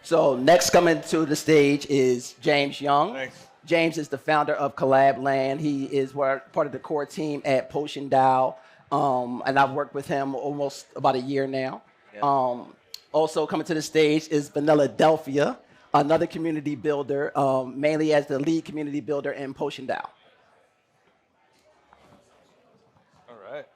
So next coming to the stage is James Young. Thanks. James is the founder of Collab.Land. He is part of the core team at PotionDAO, and I've worked with him almost about a year now. Yeah. Also coming to the stage is VanillaDelphia, another community builder, mainly as the lead community builder in PotionDAO. All right.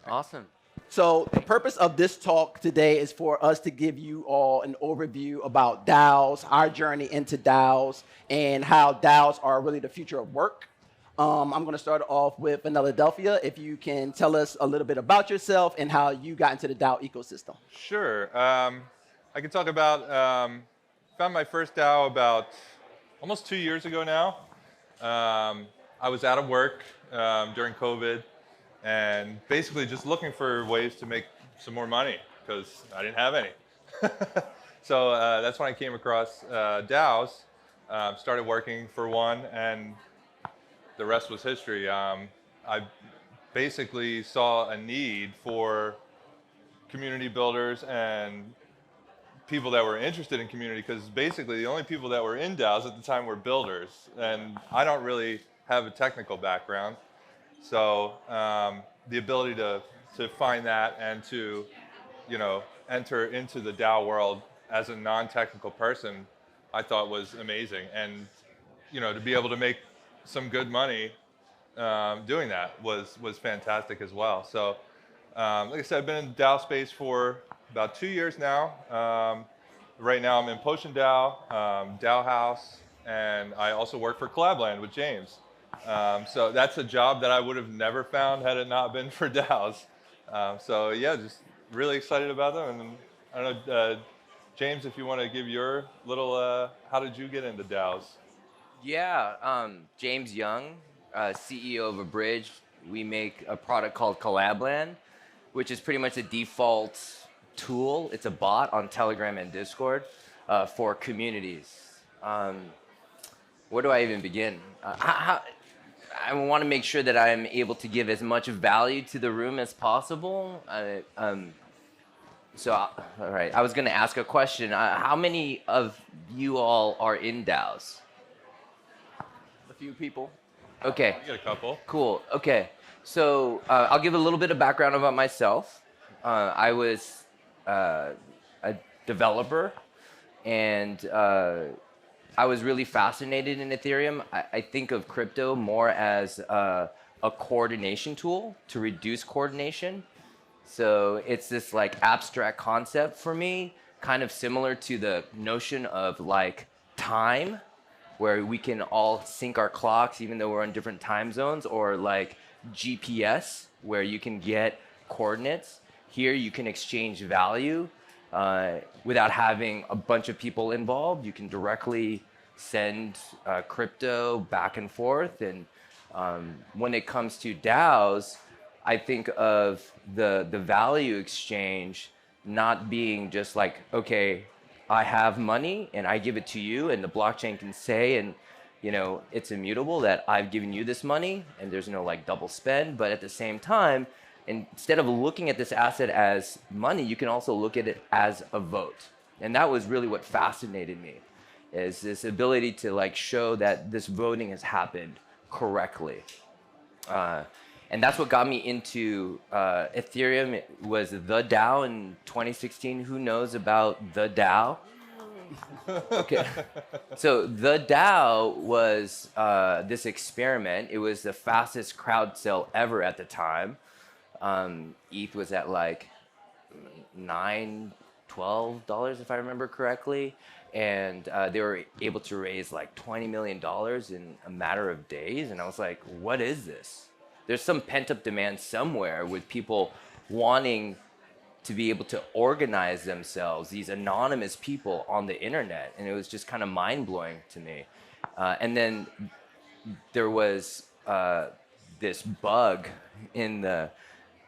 Awesome. So the purpose of this talk today is for us to give you all an overview about DAOs, our journey into DAOs, and how DAOs are really the future of work. I'm going to start off with VanillaDelphia. If you can tell us a little bit about yourself and how you got into the DAO ecosystem. Sure. I can talk about, found my first DAO about almost 2 years ago now. I was out of work during COVID and basically just looking for ways to make some more money because I didn't have any. So that's when I came across DAOs, started working for one, and the rest was history. I basically saw a need for community builders and people that were interested in community, because basically the only people that were in DAOs at the time were builders, and I don't really have a technical background. So the ability to find that and to, enter into the DAO world as a non-technical person, I thought was amazing. And, to be able to make some good money doing that was fantastic as well. So like I said, I've been in the DAO space for about 2 years now. Right now I'm in PotionDAO, DAO House, and I also work for Collab.Land with James. So that's a job that I would have never found had it not been for DAOs. So yeah, just really excited about them. And I don't know, James, if you want to give your little, how did you get into DAOs? Yeah, James Young, CEO of Abridged. We make a product called Collab.Land, which is pretty much the default tool. It's a bot on Telegram and Discord for communities. Where do I even begin? I want to make sure that I'm able to give as much value to the room as possible. All right, I was going to ask a question. How many of you all are in DAOs? A few people. Okay. I get a couple. Cool. Okay. So I'll give a little bit of background about myself. I was a developer, and I was really fascinated in Ethereum. I think of crypto more as a coordination tool to reduce coordination. So it's this like abstract concept for me, kind of similar to the notion of like time, where we can all sync our clocks even though we're on different time zones, or like GPS, where you can get coordinates. Here you can exchange value without having a bunch of people involved. You can directly send crypto back and forth. And when it comes to DAOs, I think of the value exchange not being just like, okay, I have money and I give it to you, and the blockchain can say, and it's immutable, that I've given you this money and there's no like double spend. But at the same time, instead of looking at this asset as money, you can also look at it as a vote. And that was really what fascinated me, is this ability to like show that this voting has happened correctly. And that's what got me into Ethereum. It was the DAO in 2016. Who knows about the DAO? Okay. So the DAO was this experiment. It was the fastest crowd sale ever at the time. ETH was at like $9, $12, if I remember correctly. And they were able to raise like $20 million in a matter of days. And I was like, what is this? There's some pent-up demand somewhere with people wanting to be able to organize themselves, these anonymous people on the internet. And it was just kind of mind-blowing to me. And then there was this bug in the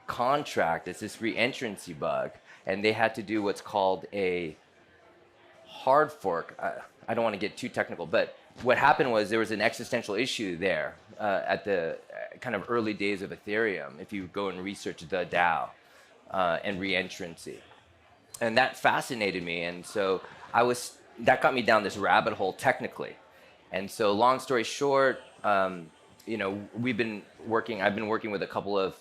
contract. It's this reentrancy bug. And they had to do what's called a hard fork. I don't want to get too technical, but what happened was there was an existential issue there at the kind of early days of Ethereum, if you go and research the DAO and reentrancy. And that fascinated me. And so I was that got me down this rabbit hole technically. And so, long story short, you know, I've been working with a couple of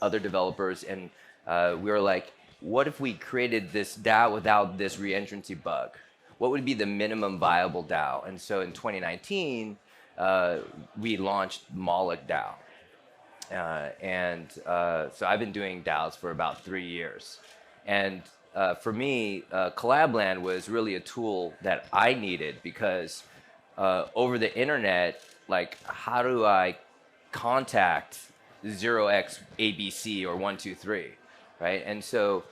other developers, and we were like, what if we created this DAO without this reentrancy bug? What would be the minimum viable DAO? And so in 2019, we launched Moloch DAO. So I've been doing DAOs for about 3 years. And for me, Collab.Land was really a tool that I needed because over the internet, like, how do I contact 0x ABC or 123, right? And so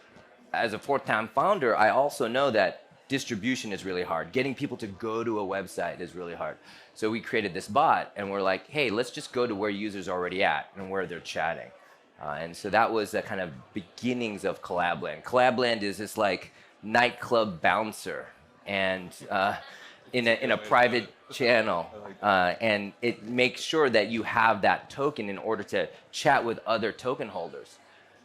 as a fourth-time founder, I also know that distribution is really hard. Getting people to go to a website is really hard. So we created this bot, and we're like, hey, let's just go to where users are already at and where they're chatting. And so that was the kind of beginnings of Collab.Land. Collab.Land is this like nightclub bouncer, and in a private channel, and it makes sure that you have that token in order to chat with other token holders.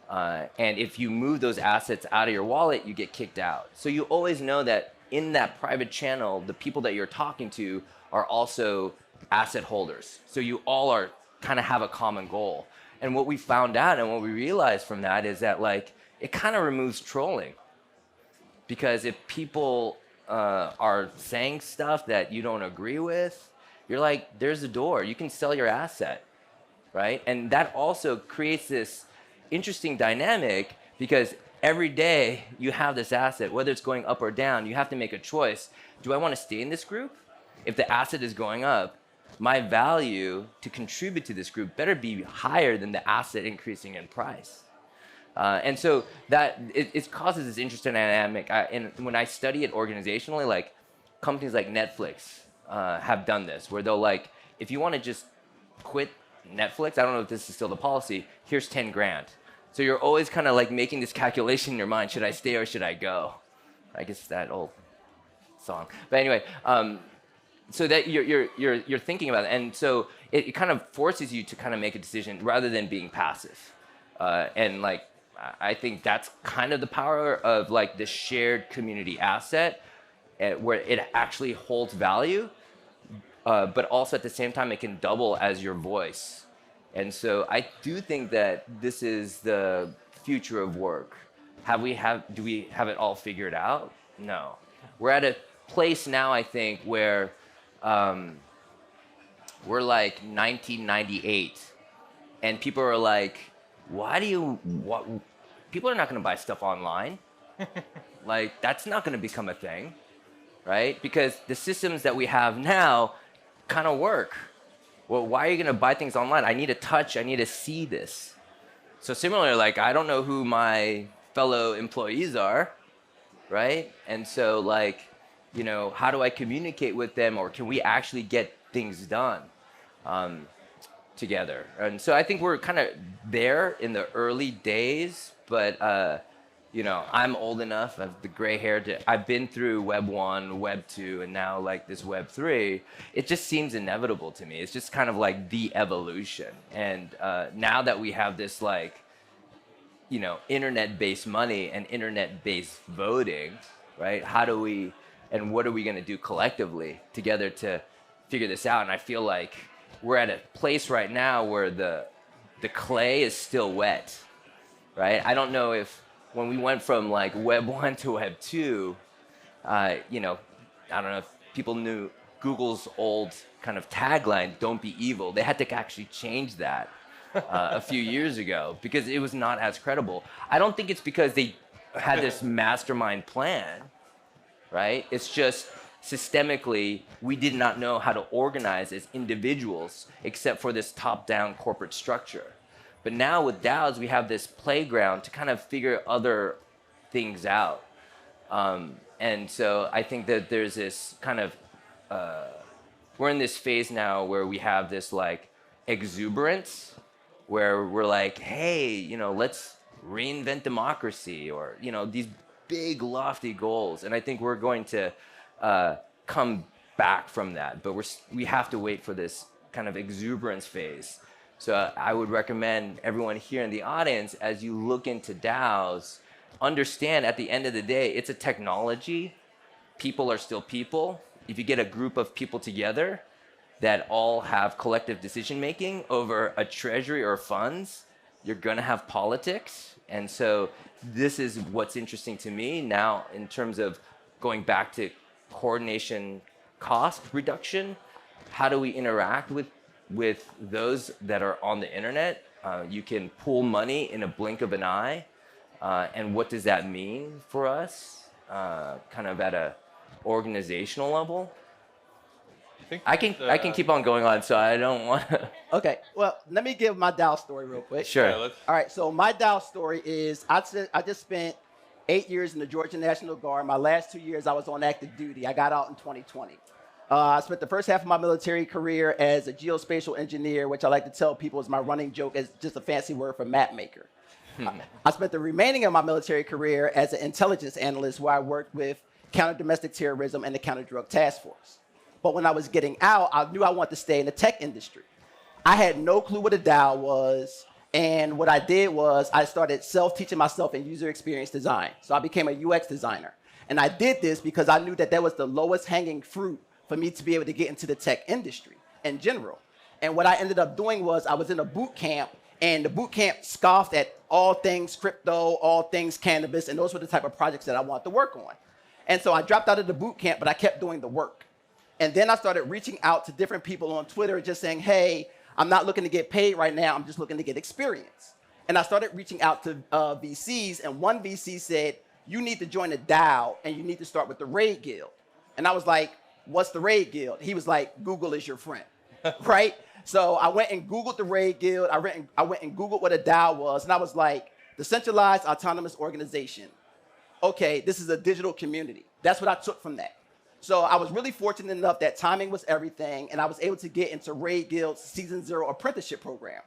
And if you move those assets out of your wallet, you get kicked out. So you always know that in that private channel, the people that you're talking to are also asset holders. So you all are kind of have a common goal. And what we found out and what we realized from that is that, like, it kind of removes trolling. Because if people are saying stuff that you don't agree with, you're like, there's a door. You can sell your asset, right? And that also creates this interesting dynamic because every day you have this asset, whether it's going up or down, you have to make a choice. Do I want to stay in this group? If the asset is going up, my value to contribute to this group better be higher than the asset increasing in price. And so that it causes this interesting dynamic. And when I study it organizationally, like companies like Netflix have done this, where they'll like, if you want to just quit Netflix, I don't know if this is still the policy, here's 10 grand. So you're always kind of like making this calculation in your mind, should I stay or should I go? I guess that old song. But anyway, so that you're thinking about it. And so it kind of forces you to kind of make a decision rather than being passive. And like, I think that's kind of the power of like the shared community asset where it actually holds value, but also at the same time, it can double as your voice. And so I do think that this is the future of work. Do we have it all figured out? No. We're at a place now, I think, where we're like 1998 and people are like, people are not going to buy stuff online. Like, that's not going to become a thing, right? Because the systems that we have now kind of work. Well, why are you going to buy things online? I need to touch, I need to see this. So similarly, like, I don't know who my fellow employees are, right? And so, like, you know, how do I communicate with them, or can we actually get things done together? And so I think we're kind of there in the early days, but you know, I'm old enough, I have the gray hair, I've been through Web 1, Web 2, and now like this Web 3. It just seems inevitable to me. It's just kind of like the evolution. And now that we have this, like, you know, internet-based money and internet-based voting, right? How do we, and what are we going to do collectively together to figure this out? And I feel like we're at a place right now where the clay is still wet, right? I don't know if when we went from like Web 1 to Web 2, you know, I don't know if people knew Google's old kind of tagline, "Don't be evil." They had to actually change that a few years ago because it was not as credible. I don't think it's because they had this mastermind plan, right? It's just systemically, we did not know how to organize as individuals except for this top-down corporate structure. But now with DAOs, we have this playground to kind of figure other things out. And so I think that there's this kind of, we're in this phase now where we have this like exuberance, where we're like, hey, you know, let's reinvent democracy, or, you know, these big lofty goals. And I think we're going to come back from that, but we have to wait for this kind of exuberance phase. So I would recommend everyone here in the audience, as you look into DAOs, understand at the end of the day, it's a technology, people are still people. If you get a group of people together that all have collective decision making over a treasury or funds, you're going to have politics. And so this is what's interesting to me now in terms of going back to coordination cost reduction. How do we interact with those that are on the internet? You can pool money in a blink of an eye. And what does that mean for us, kind of at a organizational level? I can keep on going on, so I don't want to. Okay, well, let me give my DAO story real quick. Sure. Yeah, All right, so my DAO story is I just spent 8 years in the Georgia National Guard. My last 2 years, I was on active duty. I got out in 2020. I spent the first half of my military career as a geospatial engineer, which I like to tell people is my running joke, as just a fancy word for map maker. I spent the remaining of my military career as an intelligence analyst, where I worked with counter-domestic terrorism and the counter-drug task force. But when I was getting out, I knew I wanted to stay in the tech industry. I had no clue what a DAO was, and what I did was I started self-teaching myself in user experience design. So I became a UX designer. And I did this because I knew that that was the lowest hanging fruit for me to be able to get into the tech industry in general. And what I ended up doing was I was in a boot camp, and the boot camp scoffed at all things crypto, all things cannabis, and those were the type of projects that I wanted to work on. And so I dropped out of the boot camp, but I kept doing the work. And then I started reaching out to different people on Twitter, just saying, hey, I'm not looking to get paid right now. I'm just looking to get experience. And I started reaching out to VCs, and one VC said, you need to join a DAO, and you need to start with the Raid Guild. And I was like, what's the Raid Guild? He was like, Google is your friend, right? So I went and Googled the Raid Guild. I went and Googled what a DAO was, and I was like, decentralized autonomous organization. Okay, this is a digital community. That's what I took from that. So I was really fortunate enough that timing was everything, and I was able to get into Raid Guild's Season 0 apprenticeship program.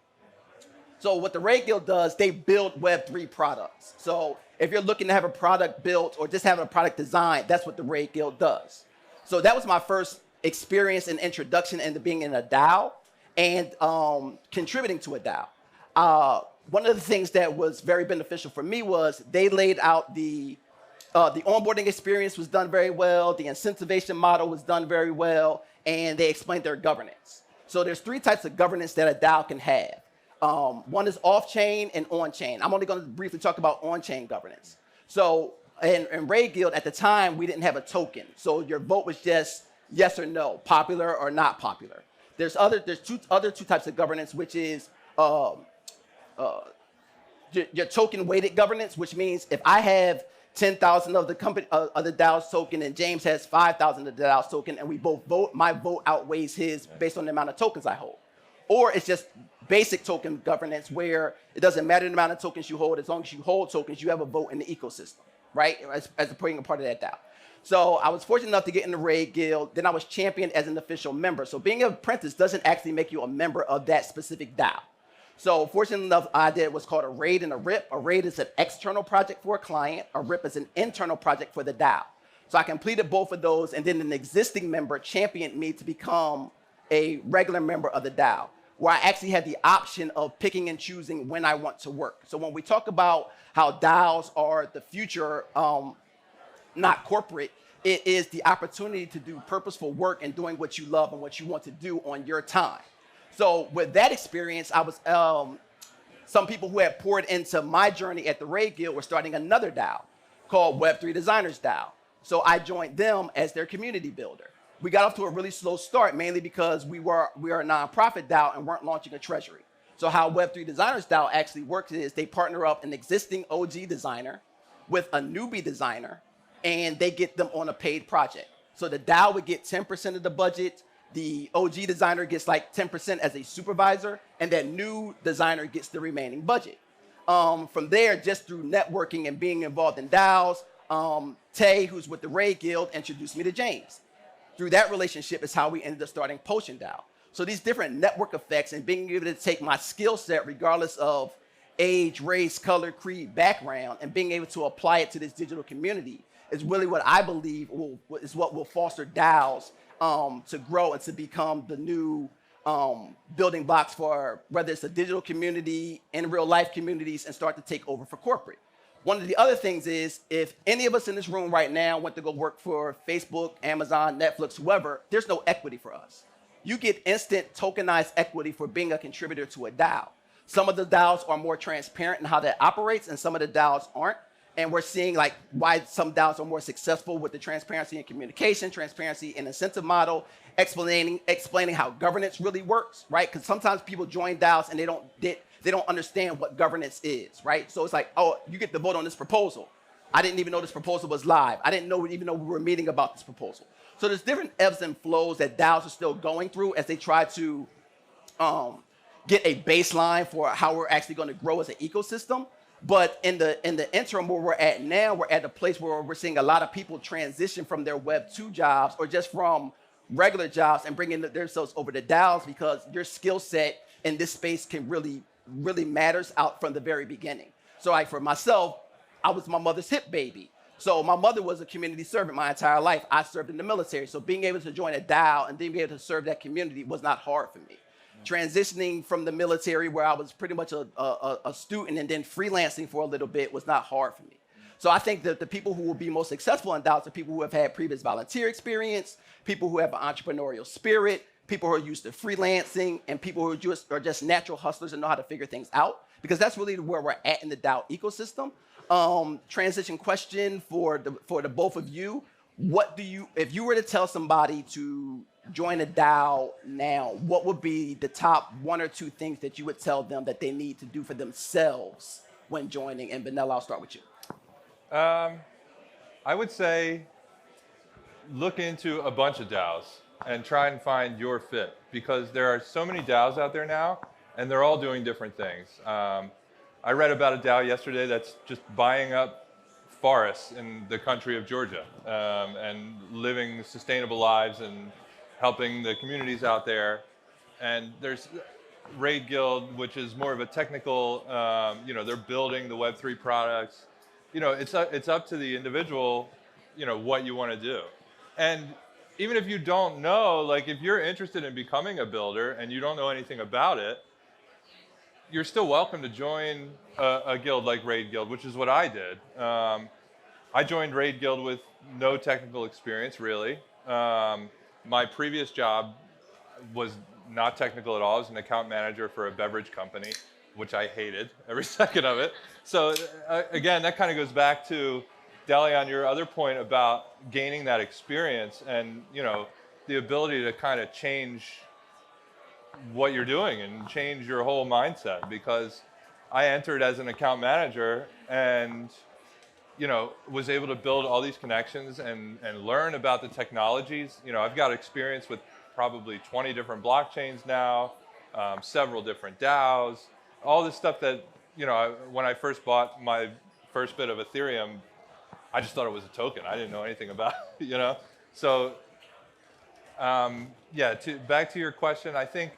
So what the Raid Guild does, they build Web3 products. So if you're looking to have a product built or just having a product designed, that's what the Raid Guild does. So that was my first experience and introduction into being in a DAO and contributing to a DAO. One of the things that was very beneficial for me was they laid out the onboarding experience was done very well, the incentivization model was done very well, and they explained their governance. So there's 3 types of governance that a DAO can have. One is off-chain and on-chain. I'm only going to briefly talk about on-chain governance. So in Raid Guild, at the time, we didn't have a token. So your vote was just yes or no, popular or not popular. There's other two types of governance, which is your token-weighted governance, which means if I have 10,000 of the company of the DAO's token, and James has 5,000 of the DAO's token, and we both vote, my vote outweighs his based on the amount of tokens I hold. Or it's just basic token governance, where it doesn't matter the amount of tokens you hold, as long as you hold tokens, you have a vote in the ecosystem, right? As being a part of that DAO. So I was fortunate enough to get in the Raid Guild. Then I was championed as an official member. So being an apprentice doesn't actually make you a member of that specific DAO. So fortunate enough, I did what's called a raid and a RIP. A raid is an external project for a client. A RIP is an internal project for the DAO. So I completed both of those, and then an existing member championed me to become a regular member of the DAO, where I actually had the option of picking and choosing when I want to work. So when we talk about how DAOs are the future, not corporate, it is the opportunity to do purposeful work and doing what you love and what you want to do on your time. So with that experience, I was some people who had poured into my journey at the Raid Guild were starting another DAO called Web3 Designers DAO. So I joined them as their community builder. We got off to a really slow start, mainly because we are a nonprofit DAO and weren't launching a treasury. So how Web3 Designers DAO actually works is they partner up an existing OG designer with a newbie designer, and they get them on a paid project. So the DAO would get 10% of the budget. The OG designer gets like 10% as a supervisor, and that new designer gets the remaining budget. From there, just through networking and being involved in DAOs, Tay, who's with the Raid Guild, introduced me to James. Through that relationship is how we ended up starting PotionDAO. So these different network effects and being able to take my skill set, regardless of age, race, color, creed, background, and being able to apply it to this digital community is really what I believe is what will foster DAOs to grow and to become the new building blocks for whether it's a digital community, in real life communities, and start to take over for corporate. One of the other things is if any of us in this room right now went to go work for Facebook, Amazon, Netflix, whoever, there's no equity for us. You get instant tokenized equity for being a contributor to a DAO. Some of the DAOs are more transparent in how that operates, and some of the DAOs aren't. And we're seeing like why some DAOs are more successful with the transparency and communication, transparency and incentive model, explaining how governance really works, right? Because sometimes people join DAOs and they don't understand what governance is, right? So it's like, oh, you get to vote on this proposal. I didn't even know this proposal was live. I didn't even know we were meeting about this proposal. So there's different ebbs and flows that DAOs are still going through as they try to get a baseline for how we're actually going to grow as an ecosystem. But in the interim where we're at now, we're at a place where we're seeing a lot of people transition from their Web 2 jobs or just from regular jobs and bringing themselves over to DAOs because your skill set in this space can really matters out from the very beginning. So like for myself, I was my mother's hip baby. So my mother was a community servant my entire life. I served in the military. So being able to join a DAO and being able to serve that community was not hard for me. Transitioning from the military where I was pretty much a student and then freelancing for a little bit was not hard for me. So I think that the people who will be most successful in DAOs are people who have had previous volunteer experience, people who have an entrepreneurial spirit, people who are used to freelancing, and people who are just natural hustlers and know how to figure things out, because that's really where we're at in the DAO ecosystem. Transition question for the both of you. If you were to tell somebody to join a DAO now, what would be the top 1 or 2 things that you would tell them that they need to do for themselves when joining? And Vanilla, I'll start with you. I would say look into a bunch of DAOs and try and find your fit, because there are so many DAOs out there now, and they're all doing different things. I read about a DAO yesterday that's just buying up forests in the country of Georgia and living sustainable lives and helping the communities out there. And there's Raid Guild, which is more of a technical, they're building the Web3 products. It's up to the individual, what you want to do. And even if you don't know, like if you're interested in becoming a builder and you don't know anything about it, you're still welcome to join a guild like Raid Guild, which is what I did. I joined Raid Guild with no technical experience, really. My previous job was not technical at all. I was an account manager for a beverage company, which I hated every second of it. So again, that kind of goes back to Delleon, your other point about gaining that experience and the ability to kind of change what you're doing and change your whole mindset. Because I entered as an account manager and was able to build all these connections and learn about the technologies. I've got experience with probably 20 different blockchains now, several different DAOs, all this stuff that, when I first bought my first bit of Ethereum, I just thought it was a token. I didn't know anything about it, So, back to your question, I think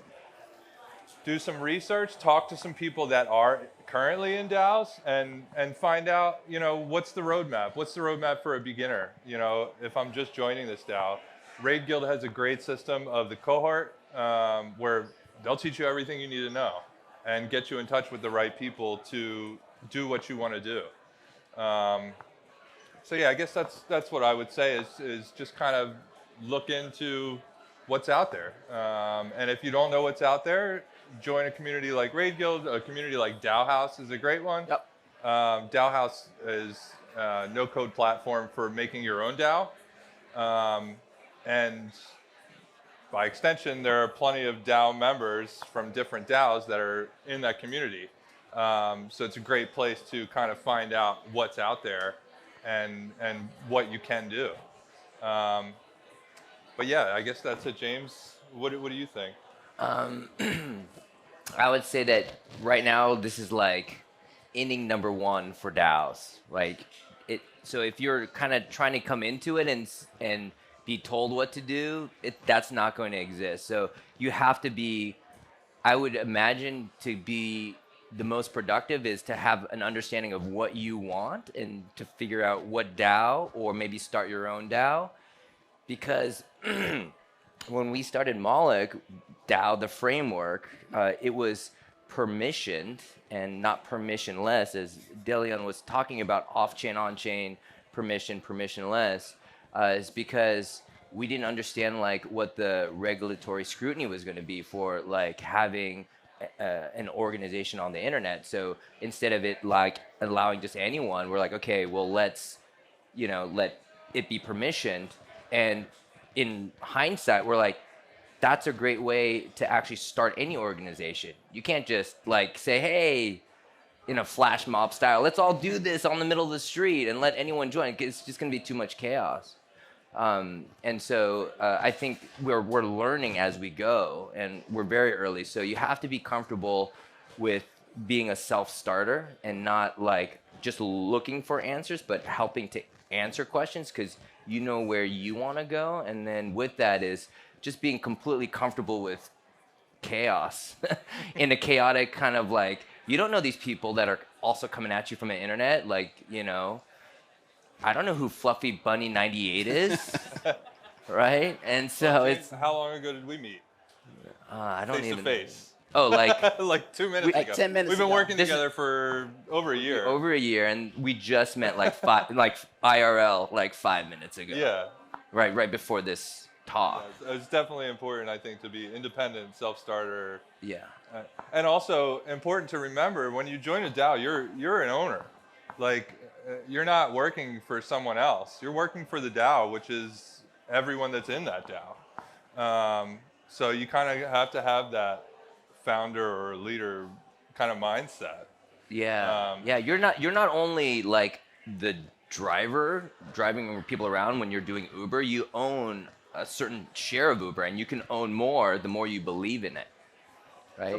do some research, talk to some people that are currently in DAOs and find out, what's the roadmap? What's the roadmap for a beginner? If I'm just joining this DAO, Raid Guild has a great system of the cohort where they'll teach you everything you need to know and get you in touch with the right people to do what you want to do. So yeah, I guess that's what I would say is just kind of look into what's out there. And if you don't know what's out there, join a community like Raid Guild. A community like DAO House is a great one. Yep. DAO House is a no-code platform for making your own DAO. And by extension, there are plenty of DAO members from different DAOs that are in that community. So it's a great place to kind of find out what's out there and what you can do. But yeah, I guess that's it, James. What do you think? I would say that right now this is like inning number 1 for DAOs. So if you're kind of trying to come into it and be told what to do, that's not going to exist. So you have to be, I would imagine, to be the most productive is to have an understanding of what you want and to figure out what DAO, or maybe start your own DAO. Because when we started Moloch DAO, the framework, it was permissioned and not permissionless, as Delleon was talking about off-chain, on-chain, permissionless, is because we didn't understand like what the regulatory scrutiny was going to be for like having an organization on the internet. So instead of it like allowing just anyone, we're like, okay, well, let's, let it be permissioned. And in hindsight, we're like, that's a great way to actually start any organization. You can't just like say, hey, in a flash mob style, let's all do this on the middle of the street and let anyone join. It's just going to be too much chaos. And so I think we're learning as we go, and we're very early. So you have to be comfortable with being a self-starter and not like just looking for answers, but helping to answer questions because you know where you want to go. And then with that is just being completely comfortable with chaos in a chaotic kind of like, you don't know these people that are also coming at you from the internet. Like, I don't know who Fluffy Bunny 98 is, right? And so James, how long ago did we meet? I don't even. Face to face. Oh, like like 2 minutes like ago. 10 minutes We've been ago. working together for over a year. Over a year, and we just met like like IRL, like 5 minutes ago. Yeah. Right before this talk. Yeah, it's definitely important, I think, to be independent, self-starter. Yeah. And also important to remember when you join a DAO, you're an owner. Like you're not working for someone else. You're working for the DAO, which is everyone that's in that DAO. So you kind of have to have that founder or leader kind of mindset. Yeah. Yeah. You're not only like the driver driving people around when you're doing Uber. You own a certain share of Uber, and you can own more the more you believe in it. Right.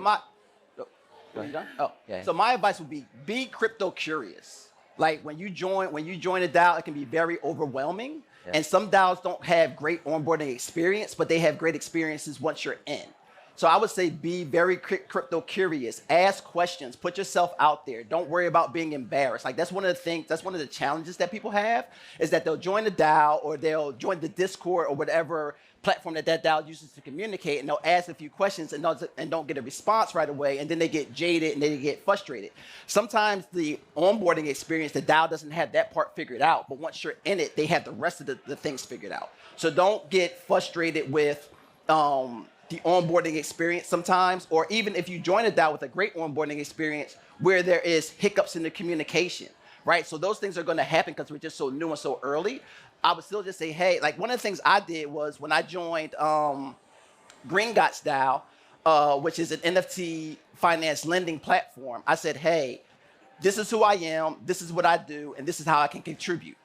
So you done? Oh, yeah. So my advice would be crypto curious. Like when you join a DAO, it can be very overwhelming. Yeah. And some DAOs don't have great onboarding experience, but they have great experiences once you're in. So I would say be very crypto curious. Ask questions. Put yourself out there. Don't worry about being embarrassed. Like that's one of the things. That's one of the challenges that people have is that they'll join the DAO or they'll join the Discord or whatever platform that DAO uses to communicate, and they'll ask a few questions and don't get a response right away, and then they get jaded and they get frustrated. Sometimes the onboarding experience, the DAO doesn't have that part figured out, but once you're in it, they have the rest of the things figured out. So don't get frustrated with the onboarding experience sometimes, or even if you join a DAO with a great onboarding experience where there is hiccups in the communication, right? So those things are going to happen because we're just so new and so early. I would still just say, hey, like one of the things I did was when I joined Green Gots DAO, which is an NFT finance lending platform, I said, hey, this is who I am, this is what I do, and this is how I can contribute.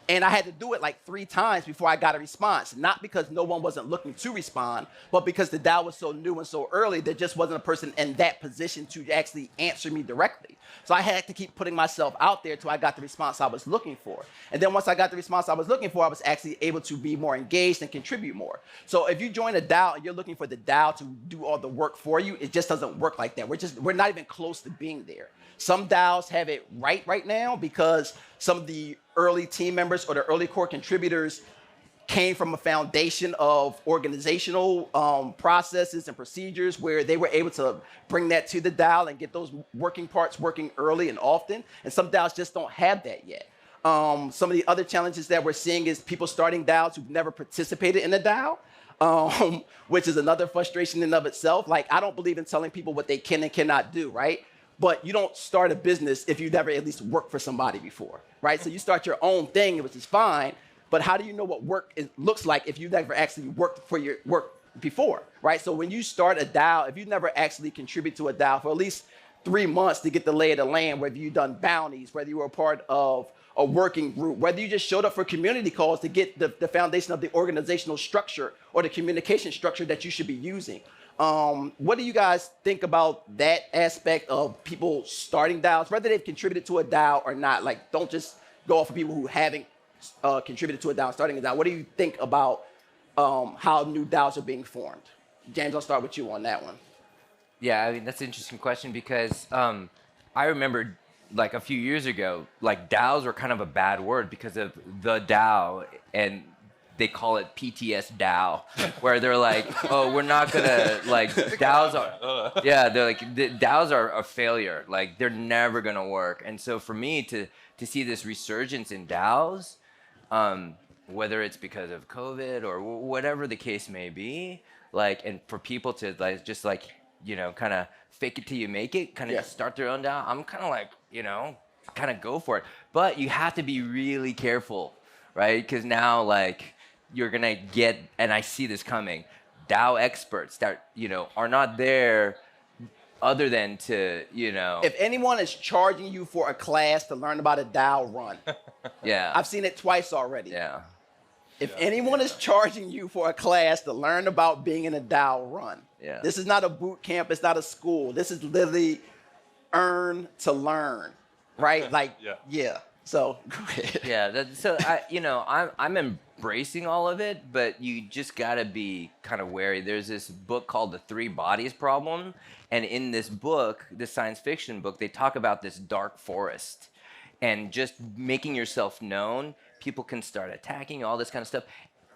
And I had to do it like 3 times before I got a response, not because no one wasn't looking to respond, but because the DAO was so new and so early, there just wasn't a person in that position to actually answer me directly. So I had to keep putting myself out there till I got the response I was looking for. And then once I got the response I was looking for, I was actually able to be more engaged and contribute more. So if you join a DAO and you're looking for the DAO to do all the work for you, it just doesn't work like that. We're not even close to being there. Some DAOs have it right now because some of the early team members or the early core contributors came from a foundation of organizational processes and procedures where they were able to bring that to the DAO and get those working parts working early and often. And some DAOs just don't have that yet. Some of the other challenges that we're seeing is people starting DAOs who've never participated in a DAO, which is another frustration in and of itself. Like, I don't believe in telling people what they can and cannot do, right? But you don't start a business if you've never at least worked for somebody before, right? So you start your own thing, which is fine, but how do you know what work looks like if you've never actually worked for your work before, right? So when you start a DAO, if you've never actually contributed to a DAO for at least 3 months to get the lay of the land, whether you've done bounties, whether you were a part of a working group, whether you just showed up for community calls to get the foundation of the organizational structure or the communication structure that you should be using. What do you guys think about that aspect of people starting DAOs, whether they've contributed to a DAO or not? Like, don't just go off of people who haven't contributed to a DAO, starting a DAO. What do you think about how new DAOs are being formed? James, I'll start with you on that one. Yeah, I mean, that's an interesting question because I remember like a few years ago, like DAOs were kind of a bad word because of the DAO and they call it PTS DAO, where they're like, oh, we're not gonna like DAOs are, yeah, they're like the DAOs are a failure, like they're never gonna work. And so for me to see this resurgence in DAOs, whether it's because of COVID or whatever the case may be, like, and for people to like just like kind of fake it till you make it, kind of start their own DAO, I'm kind of like kind of go for it. But you have to be really careful, right? Because now, like, you're gonna get, and I see this coming, DAO experts that are not there other than to If anyone is charging you for a class to learn about a DAO, run. yeah, I've seen it twice already. yeah, If anyone is charging you for a class to learn about being in a DAO, run. Yeah. This is not a boot camp. It's not a school. This is literally earn to learn, right? Like, yeah. So go ahead. yeah. So I'm embracing all of it, but you just gotta be kind of wary. There's this book called The Three Bodies Problem, and in this book, this science fiction book, they talk about this dark forest, and just making yourself known, people can start attacking you, all this kind of stuff.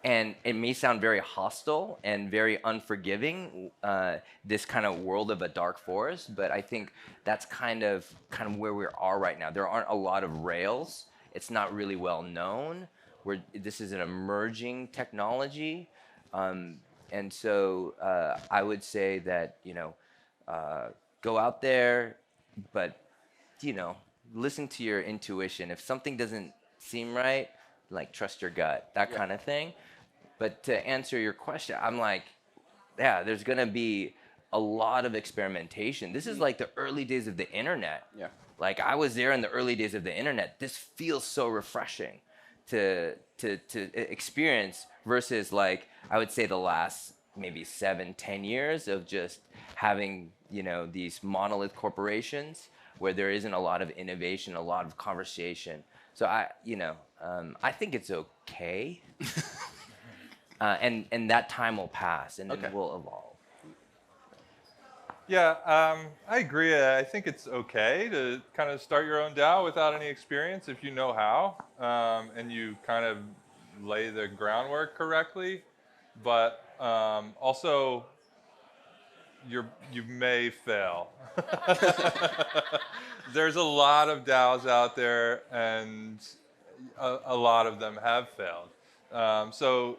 And it may sound very hostile and very unforgiving, this kind of world of a dark forest, but I think that's kind of where we are right now. There aren't a lot of rails. It's not really well known. This is an emerging technology. And so I would say that, go out there, but, listen to your intuition. If something doesn't seem right, like, trust your gut, that kind of thing. But to answer your question, I'm like, yeah, there's gonna be a lot of experimentation. This is like the early days of the internet. Yeah. Like, I was there in the early days of the internet. This feels so refreshing to experience versus, like, I would say the last maybe 7-10 years of just having, these monolith corporations where there isn't a lot of innovation, a lot of conversation. So I think it's okay. And that time will pass, and it will evolve. Yeah, I agree. I think it's okay to kind of start your own DAO without any experience if you know how, and you kind of lay the groundwork correctly. But also, you may fail. There's a lot of DAOs out there, and a lot of them have failed. So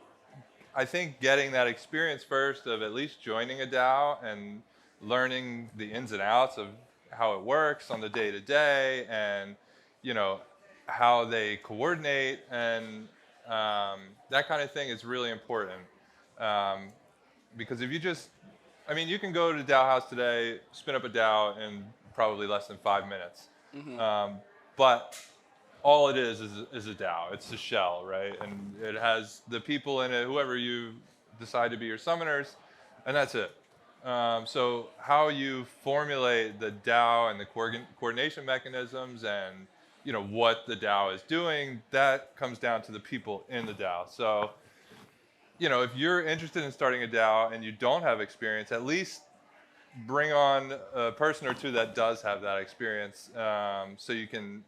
I think getting that experience first of at least joining a DAO and learning the ins and outs of how it works on the day-to-day and, how they coordinate and that kind of thing is really important. Because if you you can go to DAO House today, spin up a DAO in probably less than 5 minutes. Mm-hmm. But all it is a DAO. It's a shell, right? And it has the people in it, whoever you decide to be your summoners, and that's it. So how you formulate the DAO and the coordination mechanisms and what the DAO is doing, that comes down to the people in the DAO. So if you're interested in starting a DAO and you don't have experience, at least bring on a person or two that does have that experience, so you can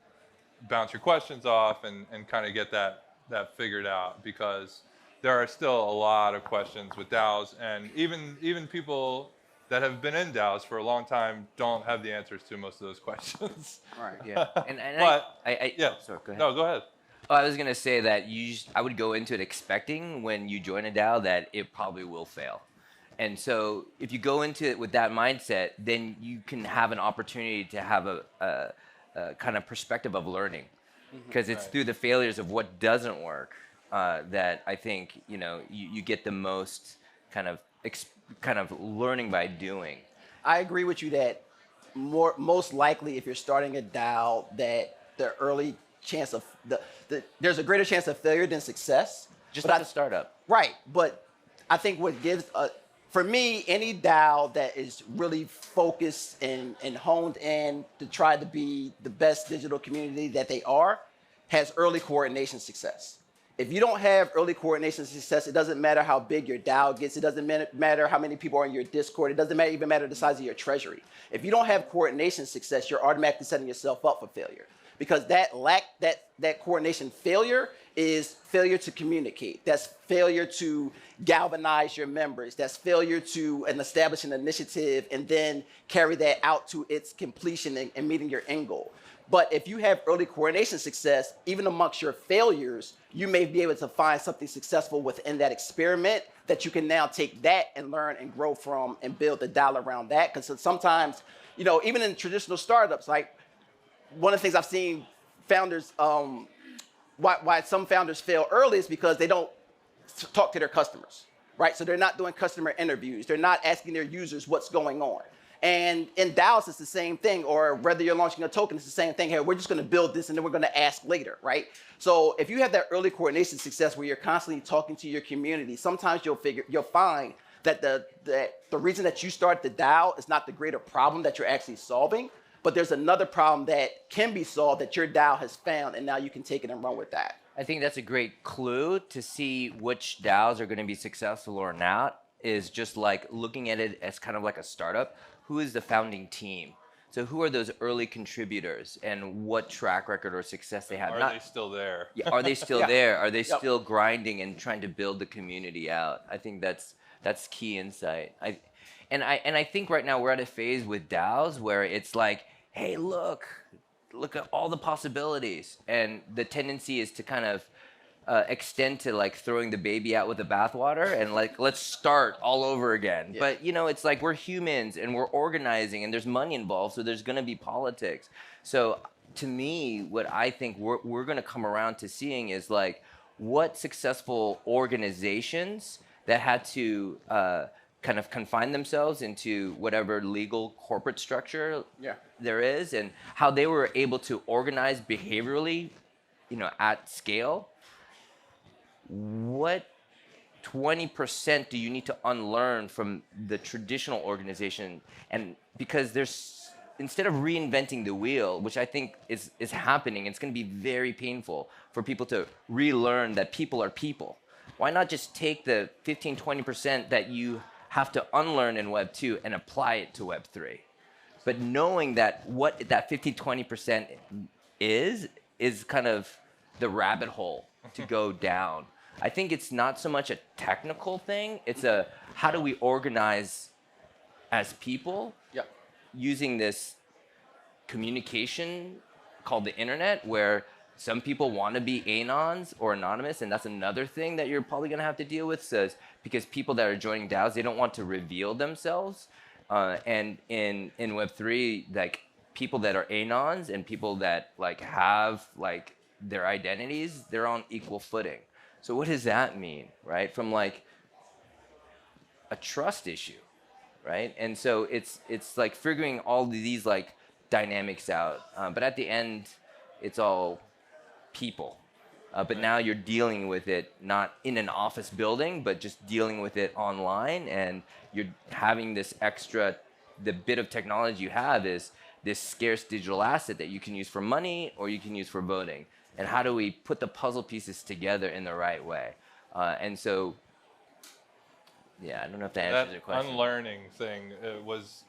bounce your questions off and kind of get that figured out, because there are still a lot of questions with DAOs, and even people that have been in DAOs for a long time don't have the answers to most of those questions. Right. Yeah. And But sorry, go ahead. No, go ahead. Oh, I was gonna say that I would go into it expecting when you join a DAO that it probably will fail. And so if you go into it with that mindset, then you can have an opportunity to have a kind of perspective of learning, because it's through the failures of what doesn't work that I think you get the most kind of learning by doing. I agree with you that most likely if you're starting a DAO, that the early chance of there's a greater chance of failure than success. Just at the startup. Right, but I think what gives for me, any DAO that is really focused and honed in to try to be the best digital community that they are, has early coordination success. if you don't have early coordination success, it doesn't matter how big your DAO gets. It doesn't matter how many people are in your Discord. It doesn't even matter the size of your treasury. If you don't have coordination success, you're automatically setting yourself up for failure, because that coordination failure is failure to communicate. That's failure to galvanize your members. That's failure to establish an initiative and then carry that out to its completion and meeting your end goal. But if you have early coordination success, even amongst your failures, you may be able to find something successful within that experiment that you can now take that and learn and grow from and build the DAO around that. Because sometimes, you know, even in traditional startups, like one of the things I've seen founders, why some founders fail early is because they don't talk to their customers, right? So they're not doing customer interviews. They're not asking their users what's going on. And in DAOs, it's the same thing, or whether you're launching a token, it's the same thing. Hey, we're just going to build this and then we're going to ask later, right? So if you have that early coordination success where you're constantly talking to your community, sometimes you'll find that the reason that you start the DAO is not the greater problem that you're actually solving, but there's another problem that can be solved that your DAO has found, and now you can take it and run with that. I think that's a great clue to see which DAOs are going to be successful or not, is just like looking at it as kind of like a startup. Who is the founding team? So who are those early contributors and what track record or success they have? Are they still there? Yeah, are they still there? Are they still grinding and trying to build the community out? I think that's key insight. I think right now we're at a phase with DAOs where it's like, hey, look at all the possibilities, and the tendency is to kind of extend to like throwing the baby out with the bathwater and like, let's start all over again. Yeah. But you know, it's like we're humans and we're organizing and there's money involved, so there's going to be politics. So to me, what I think we're going to come around to seeing is like what successful organizations that had to kind of confine themselves into whatever legal corporate structure there is, and how they were able to organize behaviorally, you know, at scale. What 20% do you need to unlearn from the traditional organization? And because there's, instead of reinventing the wheel, which I think is happening, it's going to be very painful for people to relearn that people are people. Why not just take the 15, 20% that you have to unlearn in Web 2 and apply it to Web 3? But knowing that what that 15, 20% is kind of the rabbit hole to go down. I think it's not so much a technical thing. It's a how do we organize as people using this communication called the internet, where some people want to be anons or anonymous, and that's another thing that you're probably going to have to deal with, because people that are joining DAOs, they don't want to reveal themselves. And in Web3, like people that are anons and people that like have like their identities, they're on equal footing. So what does that mean, right? From like a trust issue, right? And so it's like figuring all these like dynamics out. But at the end, it's all people. But now you're dealing with it not in an office building, but just dealing with it online, and you're having this extra, the bit of technology you have is this scarce digital asset that you can use for money or you can use for voting. And how do we put the puzzle pieces together in the right way? And so, yeah, I don't know if that answers your question. That unlearning thing was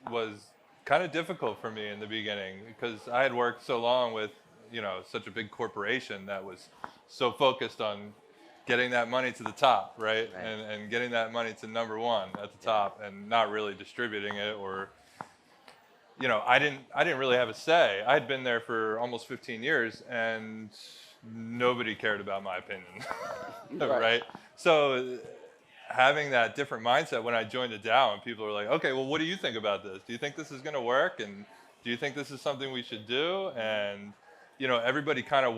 kind of difficult for me in the beginning, because I had worked so long with, you know, such a big corporation that was so focused on getting that money to the top, right? And getting that money to number one at the top, and not really distributing it, or, you know, I didn't really have a say. I'd been there for almost 15 years and nobody cared about my opinion, right? So having that different mindset when I joined a DAO, and people are like, okay, well, what do you think about this? Do you think this is going to work? And do you think this is something we should do? And, you know, everybody was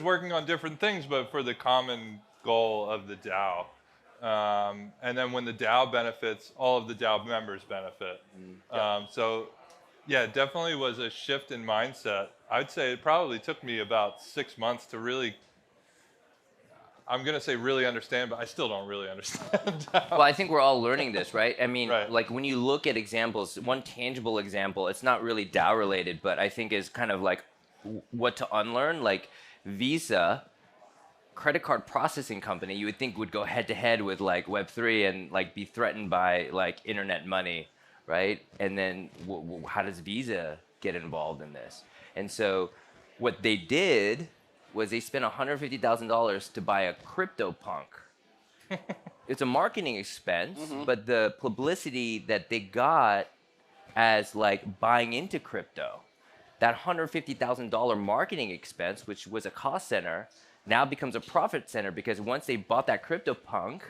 working on different things, but for the common goal of the DAO. And then when the DAO benefits, all of the DAO members benefit. So yeah, it definitely was a shift in mindset. I'd say it probably took me about 6 months to really, I'm going to say really understand, but I still don't really understand. Well, I think we're all learning this, right? I mean, like when you look at examples, one tangible example, it's not really DAO related, but I think is kind of like what to unlearn. Like Visa credit card processing company you would think would go head to head with like Web3 and like be threatened by like internet money, right? And then how does Visa get involved in this? And so what they did was they spent $150,000 to buy a CryptoPunk. It's a marketing expense, but the publicity that they got as like buying into crypto, that $150,000 marketing expense, which was a cost center, now becomes a profit center because once they bought that CryptoPunk,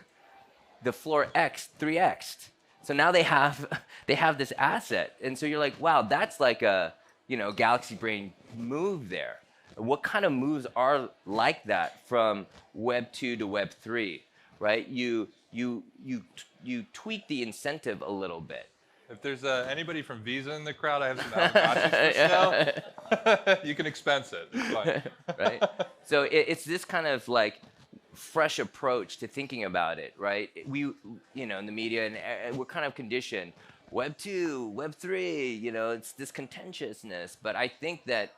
the floor X 3x'd. So now they have this asset, and so you're like, wow, that's like a galaxy brain move there. What kind of moves are like that from Web 2 to Web 3, right? You tweak the incentive a little bit. If there's anybody from Visa in the crowd, I have some Tamagotchis for sale. You can expense it. It's fine. Right? So it's this kind of like fresh approach to thinking about it, right? We, in the media, and we're kind of conditioned. Web 2, Web 3, it's this contentiousness. But I think that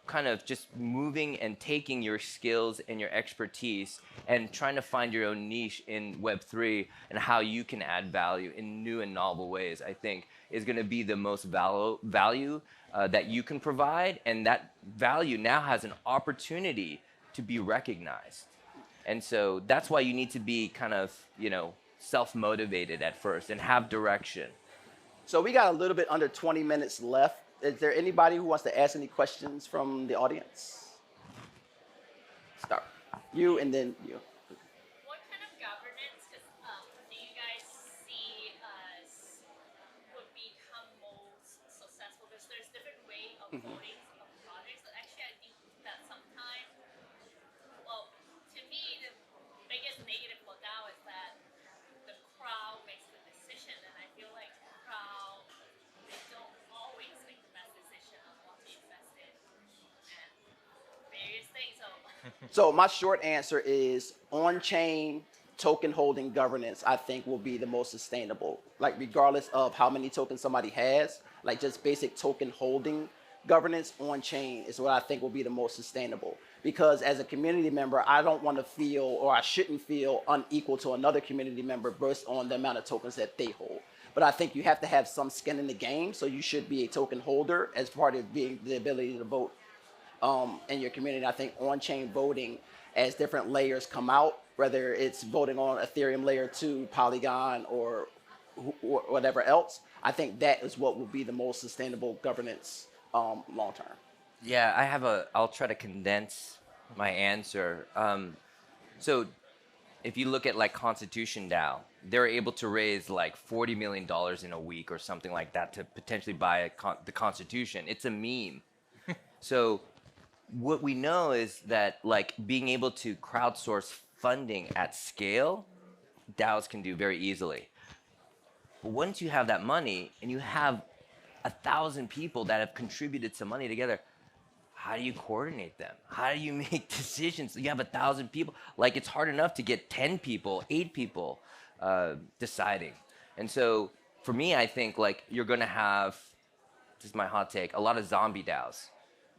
kind of just moving and taking your skills and your expertise and trying to find your own niche in Web 3 and how you can add value in new and novel ways, I think, is going to be the most value that you can provide. And that value now has an opportunity to be recognized. And so that's why you need to be kind of, self-motivated at first and have direction. So we got a little bit under 20 minutes left. Is there anybody who wants to ask any questions from the audience? Start. You and then you. What kind of governance do you guys see would become most successful? Because there's different ways of voting of projects. But actually, I think that sometimes, well, to me, the biggest negative for DAO is that the crowd makes the decision, and I feel like the crowd, they don't always make the best decision on what to invest in and various things. So my short answer is on-chain token holding governance, I think, will be the most sustainable. Like regardless of how many tokens somebody has, like just basic token holding governance on-chain is what I think will be the most sustainable. Because as a community member, I don't want to feel, or I shouldn't feel, unequal to another community member based on the amount of tokens that they hold. But I think you have to have some skin in the game, so you should be a token holder as part of being the ability to vote in your community. I think on-chain voting, as different layers come out, whether it's voting on Ethereum layer 2, Polygon, or whatever else, I think that is what will be the most sustainable governance long term. Yeah, I'll try to condense my answer. So if you look at like PotionDAO, they're able to raise like $40 million in a week or something like that to potentially buy the Constitution. It's a meme. So what we know is that like being able to crowdsource funding at scale, DAOs can do very easily. But once you have that money and you have 1,000 people that have contributed some money together, how do you coordinate them? How do you make decisions? You have 1,000 people. Like it's hard enough to get 10 people, 8 people deciding. And so for me, I think like you're going to have, this is my hot take, a lot of zombie DAOs,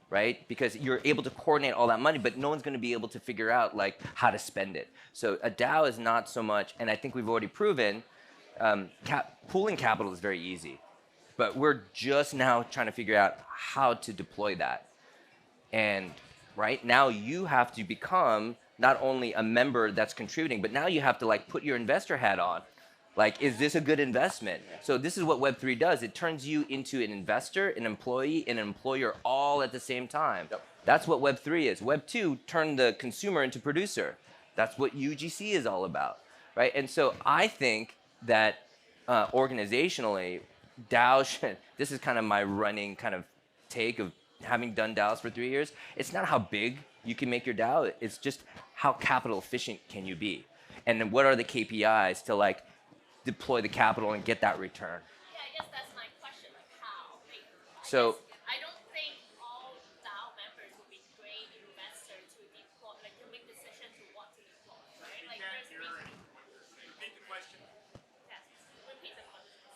right? Because you're able to coordinate all that money, but no one's going to be able to figure out like how to spend it. So a DAO is not so much, and I think we've already proven, pooling capital is very easy. But we're just now trying to figure out how to deploy that. And right now you have to become not only a member that's contributing, but now you have to like put your investor hat on. Like, is this a good investment? So this is what Web3 does. It turns you into an investor, an employee, and an employer all at the same time. Yep. That's what Web3 is. Web2 turned the consumer into producer. That's what UGC is all about, right? And so I think that organizationally, DAOs should, this is kind of my running kind of take of having done DAOs for 3 years. It's not how big you can make your DAO. It's just how capital efficient can you be? And then what are the KPIs to like deploy the capital and get that return? Yeah, I guess that's my question, like how? So I don't think all DAO members would be great investors to deploy, like to make decisions to what to deploy, right? Like there's repeat the question. Yes, repeat the question.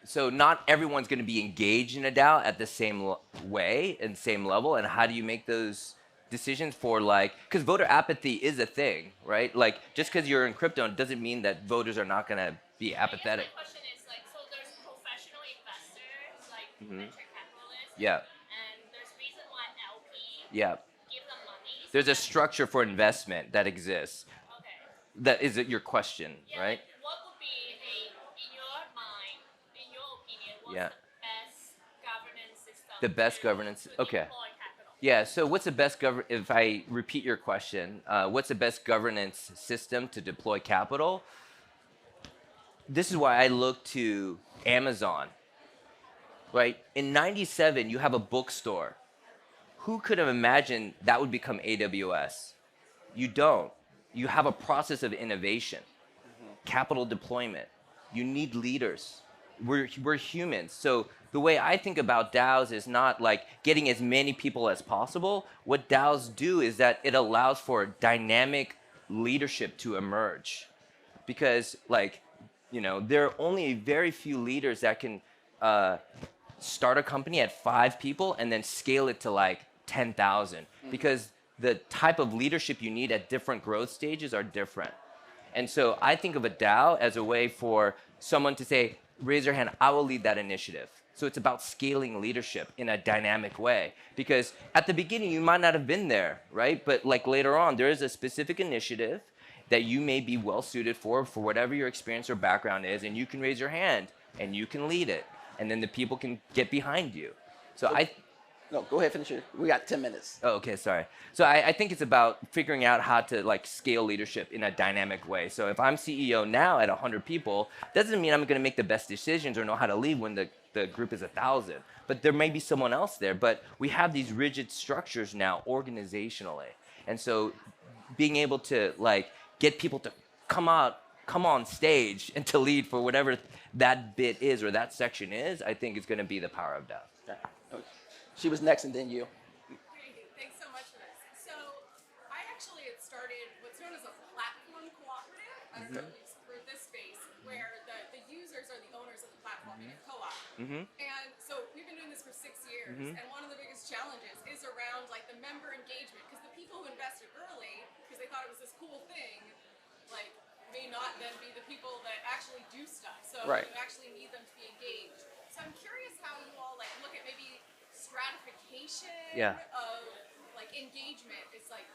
So not everyone's going to be engaged in a DAO at the same way and same level. And how do you make those decisions for like, because voter apathy is a thing, right? Like just because you're in crypto doesn't mean that voters are not gonna be apathetic. My question is like, so there's professional investors like venture capitalists. Yeah. And there's reason why LP Yeah. give them money. So There's a that- structure for investment that exists. Okay. That is your question, Yeah, right? like, what would be in your mind, in your opinion, what's Yeah. the best governance system? The best to- governance- to okay. deploy capital? Yeah, so what's the best if I repeat your question, what's the best governance system to deploy capital? This is why I look to Amazon, right? In 97, you have a bookstore. Who could have imagined that would become AWS? You don't. You have a process of innovation, capital deployment. You need leaders. We're humans. So the way I think about DAOs is not like getting as many people as possible. What DAOs do is that it allows for dynamic leadership to emerge. Because like, there are only very few leaders that can start a company at 5 people and then scale it to like 10,000. Because the type of leadership you need at different growth stages are different. And so I think of a DAO as a way for someone to say, raise your hand, I will lead that initiative. So it's about scaling leadership in a dynamic way. Because at the beginning, you might not have been there, right? But like later on, there is a specific initiative that you may be well suited for whatever your experience or background is, and you can raise your hand and you can lead it. And then the people can get behind you. So No, go ahead, finish it. We got 10 minutes. Oh, okay, sorry. So I think it's about figuring out how to like scale leadership in a dynamic way. So if I'm CEO now at 100 people, doesn't mean I'm going to make the best decisions or know how to lead when the group is 1,000. But there may be someone else there. But we have these rigid structures now organizationally. And so being able to like get people to come on stage and to lead for whatever that bit is or that section is, I think is going to be the power of DAO. Okay. She was next and then you. Great, thanks so much for this. So, I actually had started what's known as a platform cooperative. I don't know if you've heard this space, where the users are the owners of the platform in a co-op. And so we've been doing this for 6 years, and one of the biggest challenges is around like the member engagement, because the people who invested early, because they thought it was this cool thing, like may not then be the people that actually do stuff. So Right. you actually need them to be engaged. So I'm curious how you all like look at maybe stratification of like engagement. It's like,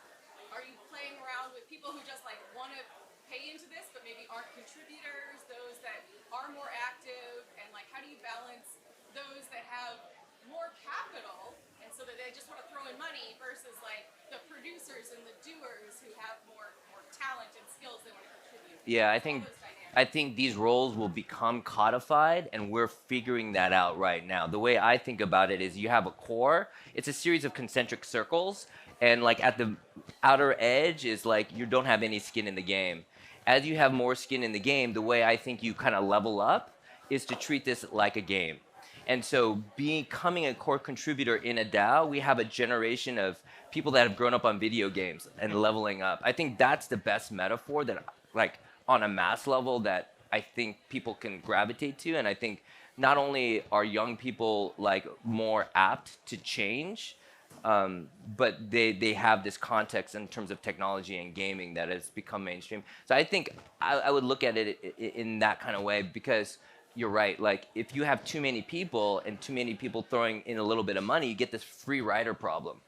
are you playing around with people who just like want to pay into this but maybe aren't contributors, those that are more active, and like how do you balance those that have more capital and so that they just want to throw in money versus like the producers and the doers who have more talent and skills they want to contribute? Yeah, I All think those dynamics. I think these roles will become codified, and we're figuring that out right now. The way I think about it is you have a core, it's a series of concentric circles, and like at the outer edge is like you don't have any skin in the game. As you have more skin in the game, the way I think you kind of level up is to treat this like a game. And so becoming a core contributor in a DAO, we have a generation of people that have grown up on video games and leveling up. I think that's the best metaphor that like on a mass level that I think people can gravitate to. And I think not only are young people like more apt to change, but they have this context in terms of technology and gaming that has become mainstream. So I think I would look at it in that kind of way, because you're right. Like if you have too many people and too many people throwing in a little bit of money, you get this free rider problem,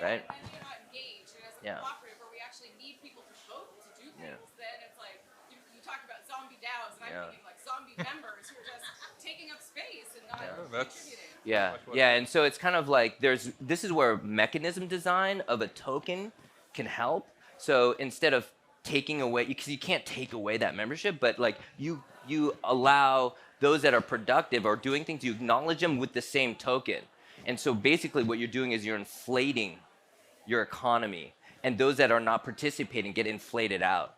right? And you're not engaged. And as a Yeah. cooperative where we actually need people to vote to do things, Yeah. then it's like you talk about zombie DAOs, and I'm Yeah. thinking like zombie members who are just taking up space and not that's- contributing. Yeah, much what- yeah, and so it's kind of like this is where mechanism design of a token can help. So instead of taking away, because you can't take away that membership, but like you allow those that are productive or doing things, you acknowledge them with the same token. And so basically what you're doing is you're inflating your economy, and those that are not participating get inflated out.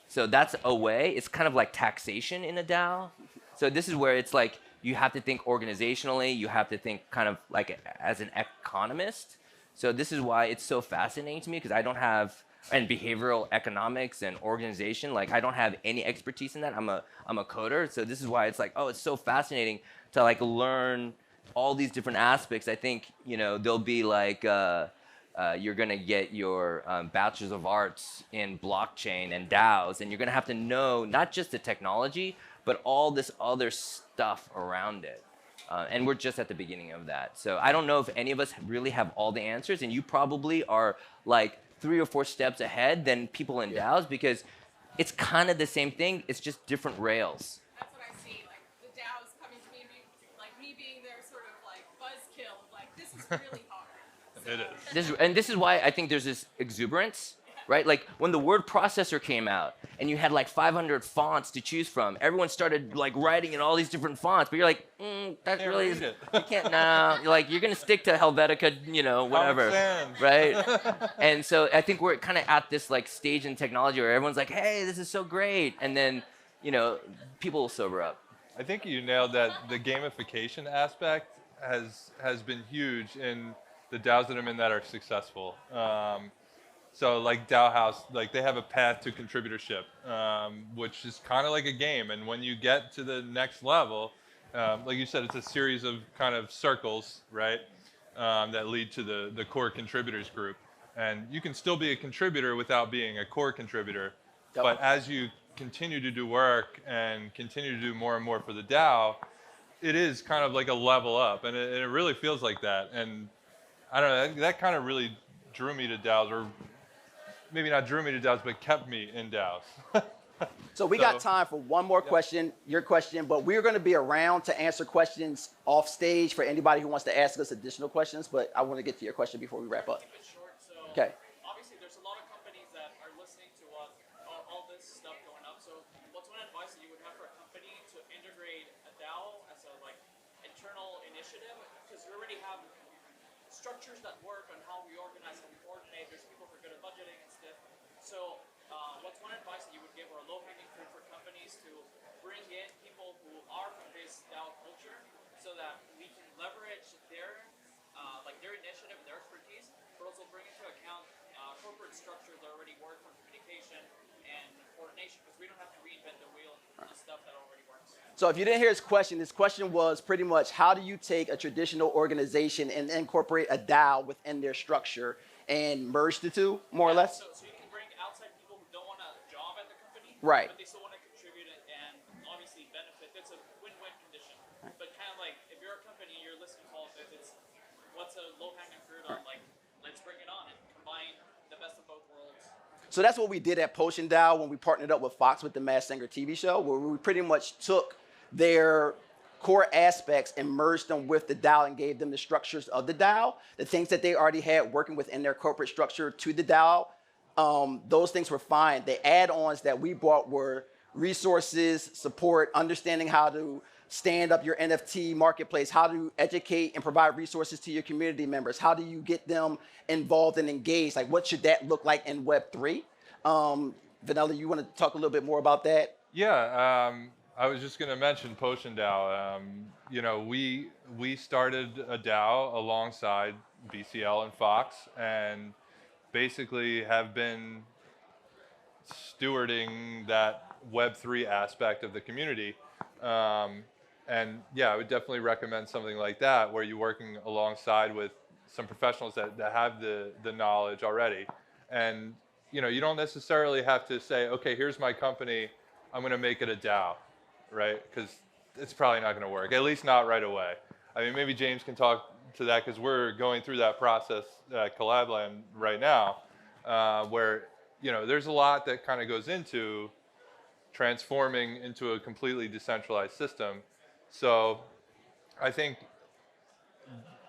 So that's a way. It's kind of like taxation in a DAO. So this is where it's like you have to think organizationally. You have to think kind of like as an economist. So this is why it's so fascinating to me, because I don't have, and behavioral economics and organization, like I don't have any expertise in that. I'm a coder. So this is why it's like, oh, it's so fascinating to like learn all these different aspects. I think, there'll be like You're going to get your bachelor's of arts in blockchain and DAOs, and you're going to have to know not just the technology, but all this other stuff around it. And we're just at the beginning of that. So I don't know if any of us really have all the answers, and you probably are like 3 or 4 steps ahead than people in DAOs, because it's kind of the same thing. It's just different rails. That's what I see. Like the DAOs coming to me, and like me being their sort of like buzzkill. Like this is really hard. So. It is. This is why I think there's this exuberance, right? Like when the word processor came out and you had like 500 fonts to choose from, everyone started like writing in all these different fonts, but you're like, that Can't really read is, it. you can't, nah, you're like, you're gonna stick to Helvetica, you know, whatever, Common sense. right? And so I think we're kind of at this like stage in technology where everyone's like, hey, this is so great. And then, you know, people will sober up. I think you nailed that. The gamification aspect has been huge in the DAOs that I'm in that are successful. So like DAO House, like they have a path to contributorship, which is kind of like a game. And when you get to the next level, like you said, it's a series of kind of circles, right, that lead to the core contributors group. And you can still be a contributor without being a core contributor. Yep. But as you continue to do work and continue to do more and more for the DAO, it is kind of like a level up. And it really feels like that. And I don't know, that kind of really drew me to DAOs, or maybe not drew me to DAOs, but kept me in DAOs. So we got time for one more question, your question, but we're going to be around to answer questions off stage for anybody who wants to ask us additional questions. But I want to get to your question before we wrap up. Keep it short. So Okay. obviously there's a lot of companies that are listening to all this stuff going up. So what's one advice that you would have for a company to integrate a DAO as a like internal initiative? Because we already have structures that work on how we organize, how we coordinate. There's people who are good at budgeting and stuff. So what's one advice that you would give, or a low-hanging fruit for companies to bring in people who are from this DAO culture, so that we can leverage their like their initiative and their expertise, but also bring into account corporate structures that already work for communication and coordination, because we don't have to reinvent the wheel on stuff that already works. So if you didn't hear his question was pretty much, how do you take a traditional organization and incorporate a DAO within their structure and merge the two, more or less? So you can bring outside people who don't want a job at the company, Right. but they still want to contribute and obviously benefit. It's a win-win condition. But kind of like, if you're a company, you're listening to all of this, it's what's a low-hanging fruit on like, let's bring it on and combine the best of both worlds. So that's what we did at PotionDAO when we partnered up with Fox with the Masked Singer TV show, where we pretty much took their core aspects and merged them with the DAO and gave them the structures of the DAO, the things that they already had working within their corporate structure to the DAO. Those things were fine. The add-ons that we brought were resources, support, understanding how to stand up your NFT marketplace, how to educate and provide resources to your community members, how do you get them involved and engaged, like what should that look like in Web3? Vanilla, you want to talk a little bit more about that? Yeah, I was just going to mention PotionDAO. You know, we started a DAO alongside BCL and Fox, and basically have been stewarding that Web3 aspect of the community. And yeah, I would definitely recommend something like that, where you're working alongside with some professionals that have the knowledge already. And you know, you don't necessarily have to say, okay, here's my company, I'm going to make it a DAO, right? Because it's probably not going to work, at least not right away. I mean, maybe James can talk to that, because we're going through that process at Collab.Land right now, where you know, there's a lot that kind of goes into transforming into a completely decentralized system. So I think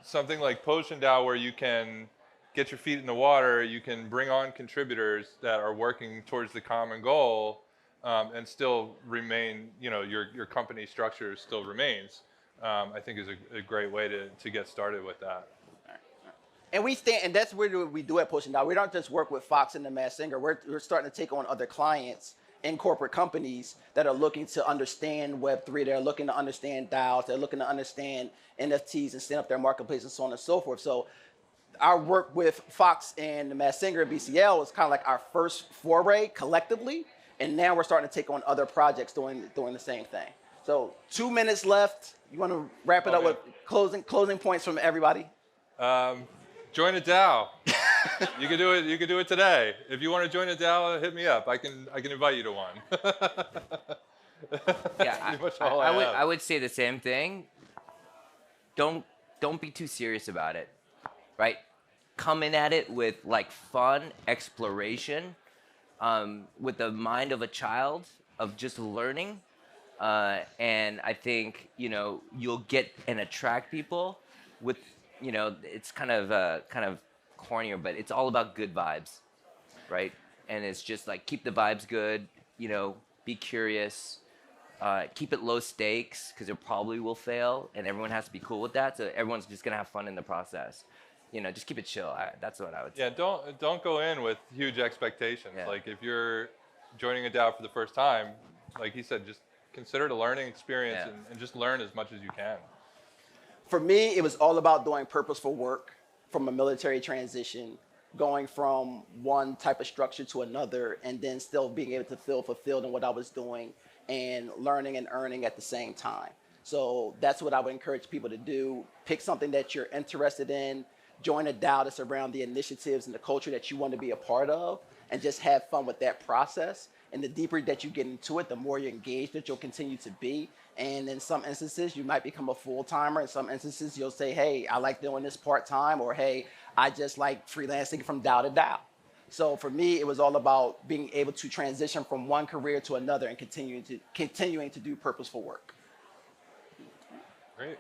something like PotionDAO, where you can get your feet in the water, you can bring on contributors that are working towards the common goal, and still remain, you know, your company structure still remains, I think is a great way to get started with that. And and that's what we do at PotionDAO. We don't just work with Fox and the Masked Singer. We're starting to take on other clients in corporate companies that are looking to understand Web3. They're looking to understand DAOs. They're looking to understand NFTs and stand up their marketplace and so on and so forth. So our work with Fox and the Masked Singer and BCL is kind of like our first foray collectively. And now we're starting to take on other projects doing the same thing. So 2 minutes left. You want to wrap it up with closing points from everybody? Join a DAO. You could do it. You could do it today. If you want to join a DAO, hit me up. I can invite you to one. That's Yeah, pretty much all I have. I would say the same thing. Don't be too serious about it, right? Come in at it with like fun exploration, with the mind of a child of just learning, and I think you'll get and attract people with it's kind of cornier, but it's all about good vibes, right? And it's just like keep the vibes good, be curious. Keep it low stakes because it probably will fail, and everyone has to be cool with that. So everyone's just gonna have fun in the process. Just keep it chill. That's what I would say. Yeah, don't go in with huge expectations. Yeah. Like if you're joining a DAO for the first time, like he said, just consider it a learning experience Yeah. and just learn as much as you can. For me, it was all about doing purposeful work from a military transition, going from one type of structure to another, and then still being able to feel fulfilled in what I was doing and learning and earning at the same time. So that's what I would encourage people to do. Pick something that you're interested in, join a DAO that's around the initiatives and the culture that you want to be a part of, and just have fun with that process. And the deeper that you get into it, the more you're engaged that you'll continue to be. And in some instances, you might become a full-timer. In some instances, you'll say, hey, I like doing this part-time, or hey, I just like freelancing from DAO to DAO. So for me, it was all about being able to transition from one career to another and continuing to do purposeful work. Great.